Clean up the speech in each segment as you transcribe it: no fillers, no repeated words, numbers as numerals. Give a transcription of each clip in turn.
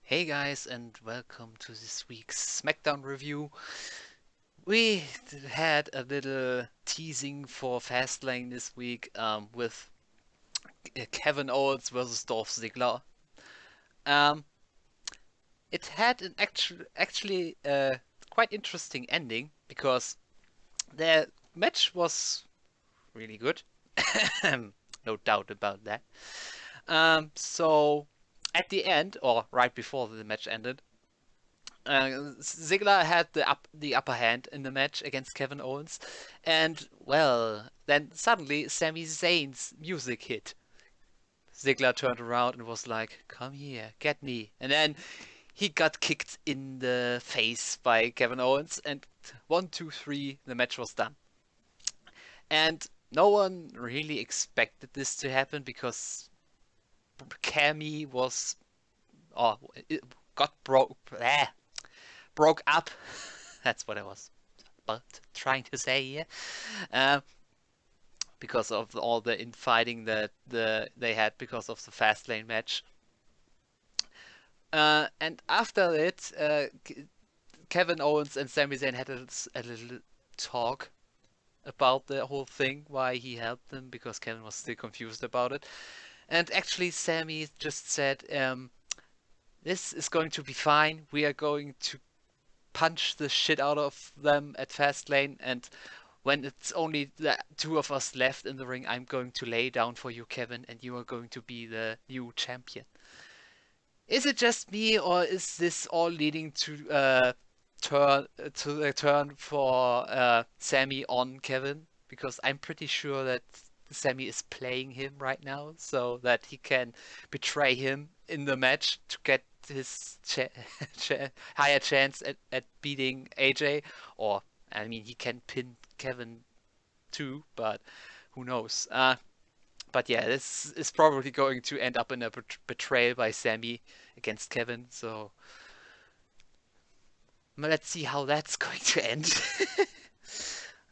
Hey guys, and welcome to this week's Smackdown review. We had a little teasing for Fastlane this week with Kevin Owens versus Dolph Ziggler. Um, it had an actually quite interesting ending because the match was really good, no doubt about that. So at the end, or right before the match ended, Ziggler had the upper hand in the match against Kevin Owens, and well, then suddenly Sami Zayn's music hit. Ziggler turned around and was like, "Come here, get me!" And then he got kicked in the face by Kevin Owens, and 1, 2, 3, the match was done. And no one really expected this to happen because Cammy was, oh, it got broke up. That's what I was but trying to say here, uh, because of all the infighting that they had because of the Fastlane match. And after it, Kevin Owens and Sami Zayn had a little talk about the whole thing, why he helped them, because Kevin was still confused about it. And actually, Sami just said, "This is going to be fine. We are going to punch the shit out of them at Fastlane, and when it's only the two of us left in the ring, I'm going to lay down for you, Kevin, and you are going to be the new champion." Is it just me, or is this all leading to a turn for Sammy on Kevin? Because I'm pretty sure that Sammy is playing him right now, so that he can betray him in the match to get his higher chance at beating AJ. Or, I mean, he can pin Kevin too, but who knows? But yeah, this is probably going to end up in a betrayal by Sammy against Kevin. So let's see how that's going to end.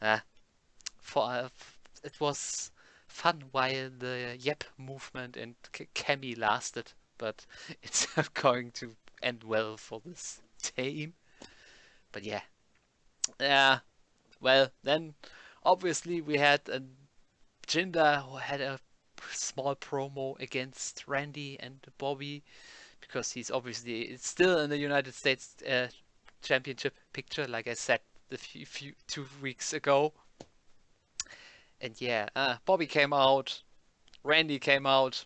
uh, for It was fun while the Yep movement and Cammy lasted, but it's not going to end well for this team. But yeah, uh, well then obviously we had a Jinder who had a small promo against Randy and Bobby because he's obviously it's still in the United States Championship picture, like I said a few 2 weeks ago. And yeah, Bobby came out, Randy came out.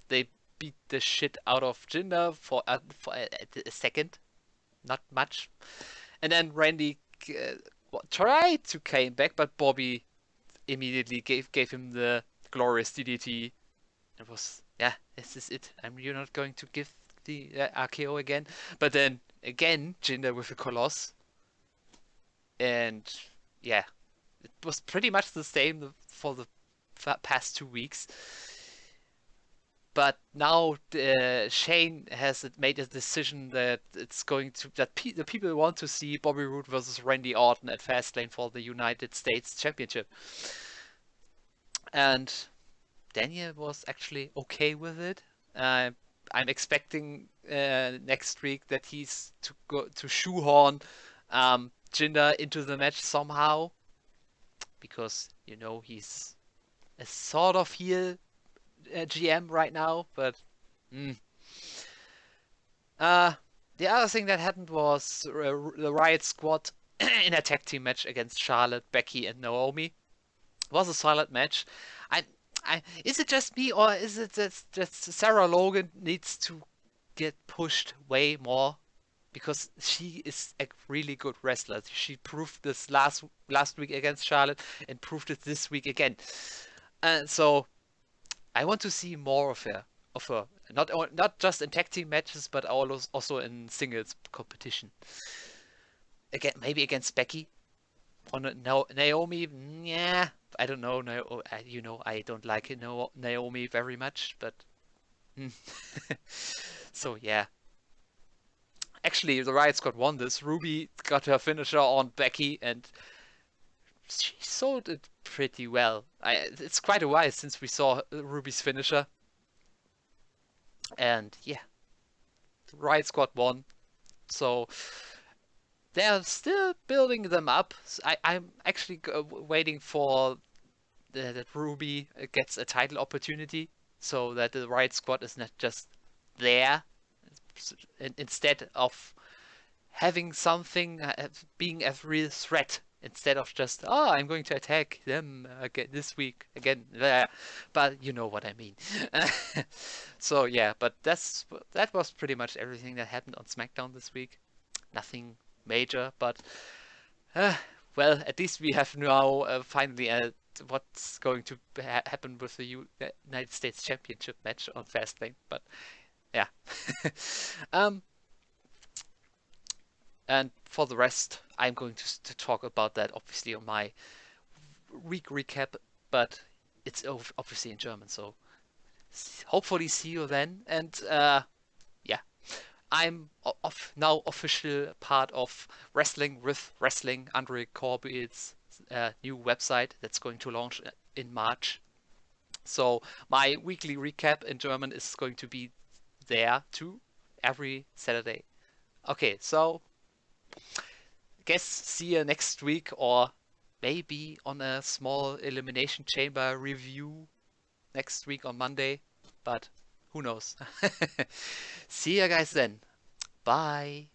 They beat the shit out of Jinder for a second, not much, and then Randy tried to came back, but Bobby immediately gave him the glorious DDT. It was, yeah, this is it. You're not going to give the RKO again. But then again, Jinder with a Coloss. And yeah, it was pretty much the same for the past 2 weeks. But now Shane has made a decision that it's going to that the people want to see Bobby Roode versus Randy Orton at Fastlane for the United States Championship. And Daniel was actually okay with it. Uh, I'm expecting next week that he's to go to shoehorn Jinder into the match somehow, because he's a sort of heel GM right now. But mm. uh, the other thing that happened was the Riot Squad in a tag team match against Charlotte, Becky, and Naomi. It was a solid match. I is it just me, or is it just Sarah Logan needs to get pushed way more, because she is a really good wrestler. She proved this last week against Charlotte and proved it this week again. And so I want to see more of her, not just in tag team matches, but also in singles competition. Again, maybe against Becky. On Naomi, yeah, I don't know. I don't like Naomi very much, but so yeah. Actually, the Riot Squad won this. Ruby got her finisher on Becky, and she sold it pretty well. It's quite a while since we saw Ruby's finisher, and yeah, Riot Squad won. So they're still building them up. I'm actually waiting for that Ruby gets a title opportunity so that the Riot Squad is not just there. Instead of having something being a real threat instead of just, oh, I'm going to attack them again this week again. But you know what I mean. So yeah, but that was pretty much everything that happened on SmackDown this week. Nothing major, but uh, well, at least we have now finally what's going to happen with the United States Championship match on Fastlane. But yeah. um, And for the rest, I'm going to talk about that obviously on my week recap, but it's obviously in German, so hopefully see you then. And yeah, I'm now official part of Wrestling with Wrestling, Andre Corbett's new website that's going to launch in March. So my weekly recap in German is going to be there too, every Saturday. Okay, so guess see you next week, or maybe on a small Elimination Chamber review next week on Monday, but who knows. See you guys then. Bye.